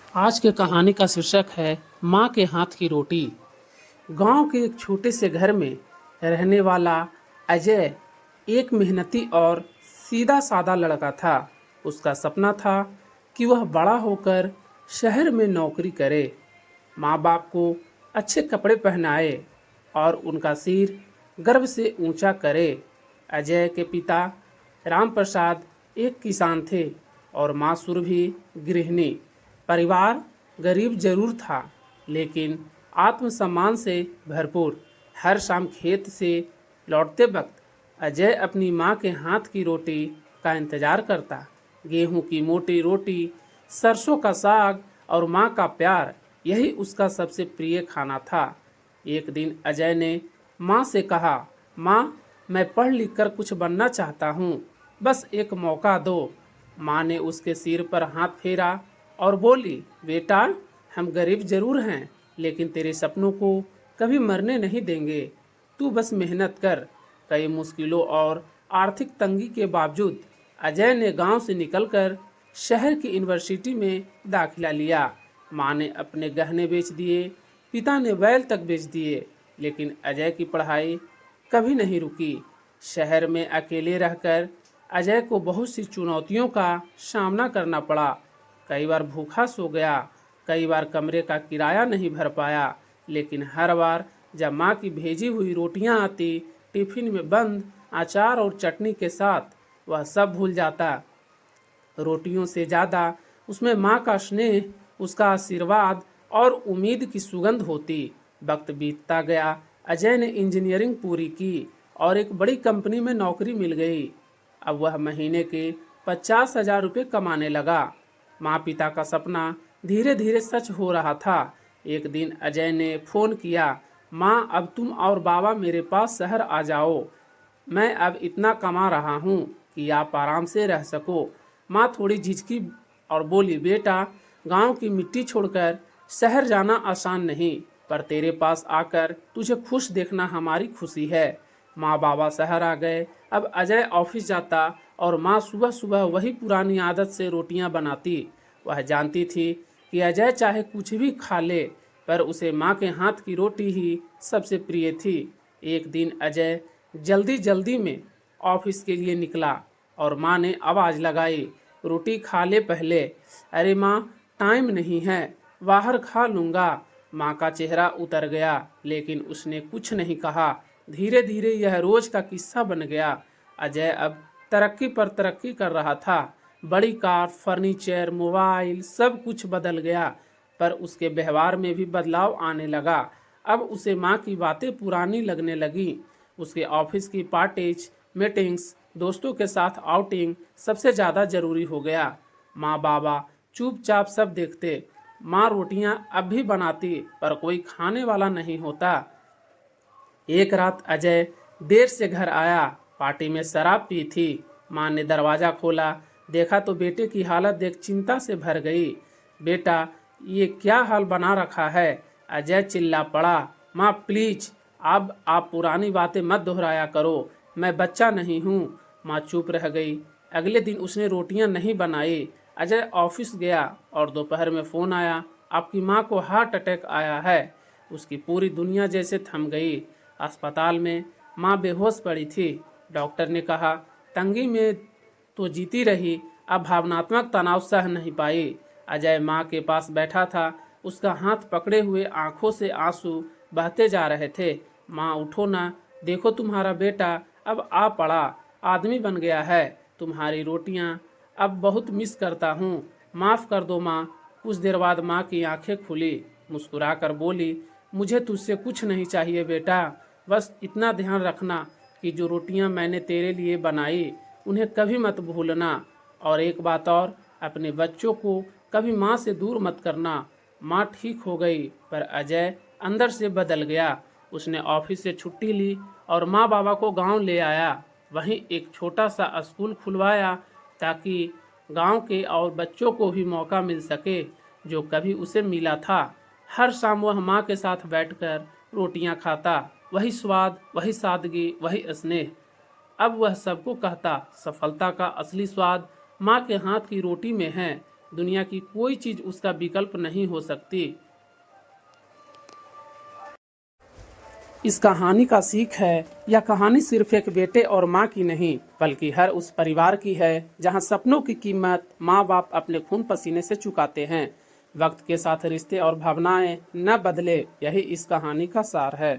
आज की कहानी का शीर्षक है माँ के हाथ की रोटी। गांव के एक छोटे से घर में रहने वाला अजय एक मेहनती और सीधा साधा लड़का था। उसका सपना था कि वह बड़ा होकर शहर में नौकरी करे, माँ बाप को अच्छे कपड़े पहनाए और उनका सिर गर्व से ऊंचा करे। अजय के पिता राम प्रसाद एक किसान थे और माँ सुरभि गृहिणी। परिवार गरीब जरूर था, लेकिन आत्मसम्मान से भरपूर। हर शाम खेत से लौटते वक्त अजय अपनी माँ के हाथ की रोटी का इंतजार करता। गेहूं की मोटी रोटी, सरसों का साग और माँ का प्यार, यही उसका सबसे प्रिय खाना था। एक दिन अजय ने माँ से कहा, माँ, मैं पढ़ लिख कर कुछ बनना चाहता हूँ, बस एक मौका दो। माँ ने उसके सिर पर हाथ फेरा और बोली, बेटा, हम गरीब जरूर हैं, लेकिन तेरे सपनों को कभी मरने नहीं देंगे। तू बस मेहनत कर। कई मुश्किलों और आर्थिक तंगी के बावजूद अजय ने गांव से निकलकर शहर की यूनिवर्सिटी में दाखिला लिया। माँ ने अपने गहने बेच दिए, पिता ने बैल तक बेच दिए, लेकिन अजय की पढ़ाई कभी नहीं रुकी। शहर में अकेले रहकर अजय को बहुत सी चुनौतियों का सामना करना पड़ा। कई बार भूखा सो गया, कई बार कमरे का किराया नहीं भर पाया, लेकिन हर बार जब माँ की भेजी हुई रोटियां आती, टिफिन में बंद अचार और चटनी के साथ, वह सब भूल जाता। रोटियों से ज़्यादा उसमें माँ का स्नेह, उसका आशीर्वाद और उम्मीद की सुगंध होती। वक्त बीतता गया, अजय ने इंजीनियरिंग पूरी की और एक बड़ी कंपनी में नौकरी मिल गई। अब वह महीने के 50,000 रुपये कमाने लगा। माँ पिता का सपना धीरे धीरे सच हो रहा था। एक दिन अजय ने फ़ोन किया, माँ, अब तुम और बाबा मेरे पास शहर आ जाओ। मैं अब इतना कमा रहा हूँ कि आप आराम से रह सको। माँ थोड़ी झिझकी और बोली, बेटा, गांव की मिट्टी छोड़कर शहर जाना आसान नहीं, पर तेरे पास आकर तुझे खुश देखना हमारी खुशी है। माँ बाबा शहर आ गए। अब अजय ऑफिस जाता और माँ सुबह सुबह वही पुरानी आदत से रोटियां बनाती। वह जानती थी कि अजय चाहे कुछ भी खा ले, पर उसे माँ के हाथ की रोटी ही सबसे प्रिय थी। एक दिन अजय जल्दी जल्दी में ऑफिस के लिए निकला और माँ ने आवाज़ लगाई, रोटी खा ले पहले। अरे माँ, टाइम नहीं है, बाहर खा लूँगा। माँ का चेहरा उतर गया, लेकिन उसने कुछ नहीं कहा। धीरे धीरे यह रोज का किस्सा बन गया। अजय अब तरक्की पर तरक्की कर रहा था। बड़ी कार, फर्नीचर, मोबाइल, सब कुछ बदल गया, पर उसके व्यवहार में भी बदलाव आने लगा। अब उसे माँ की बातें पुरानी लगने लगी। उसके ऑफिस की पार्टीज, मीटिंग्स, दोस्तों के साथ आउटिंग सबसे ज़्यादा ज़रूरी हो गया। माँ बाबा चुपचाप सब देखते। माँ रोटियां अब भी बनाती, पर कोई खाने वाला नहीं होता। एक रात अजय देर से घर आया। पार्टी में शराब पी थी। माँ ने दरवाज़ा खोला, देखा तो बेटे की हालत देख चिंता से भर गई। बेटा, ये क्या हाल बना रखा है? अजय चिल्ला पड़ा। माँ प्लीज, अब आप पुरानी बातें मत दोहराया करो, मैं बच्चा नहीं हूँ। माँ चुप रह गई। अगले दिन उसने रोटियां नहीं बनाई। अजय ऑफिस गया और दोपहर में फ़ोन आया, आपकी माँ को हार्ट अटैक आया है। उसकी पूरी दुनिया जैसे थम गई। अस्पताल में माँ बेहोश पड़ी थी। डॉक्टर ने कहा, तंगी में तो जीती रही, अब भावनात्मक तनाव सह नहीं पाई। अजय माँ के पास बैठा था, उसका हाथ पकड़े हुए आंखों से आंसू बहते जा रहे थे। माँ, उठो ना, देखो तुम्हारा बेटा अब आ पड़ा, आदमी बन गया है। तुम्हारी रोटियाँ अब बहुत मिस करता हूँ, माफ़ कर दो माँ। कुछ देर बाद माँ की आंखें खुली, मुस्कुराकर बोली, मुझे तुझसे कुछ नहीं चाहिए बेटा, बस इतना ध्यान रखना कि जो रोटियां मैंने तेरे लिए बनाई उन्हें कभी मत भूलना, और एक बात और, अपने बच्चों को कभी माँ से दूर मत करना। माँ ठीक हो गई, पर अजय अंदर से बदल गया। उसने ऑफिस से छुट्टी ली और माँ बाबा को गांव ले आया। वहीं एक छोटा सा स्कूल खुलवाया, ताकि गांव के और बच्चों को भी मौका मिल सके जो कभी उसे मिला था। हर शाम वह माँ के साथ बैठकर रोटियां खाता। वही स्वाद, वही सादगी, वही स्नेह। अब वह सबको कहता, सफलता का असली स्वाद माँ के हाथ की रोटी में है। दुनिया की कोई चीज उसका विकल्प नहीं हो सकती। इस कहानी का सीख है, यह कहानी सिर्फ एक बेटे और माँ की नहीं बल्कि हर उस परिवार की है जहाँ सपनों की कीमत माँ बाप अपने खून पसीने से चुकाते हैं। वक्त के साथ रिश्ते और भावनाएं न बदले, यही इस कहानी का सार है।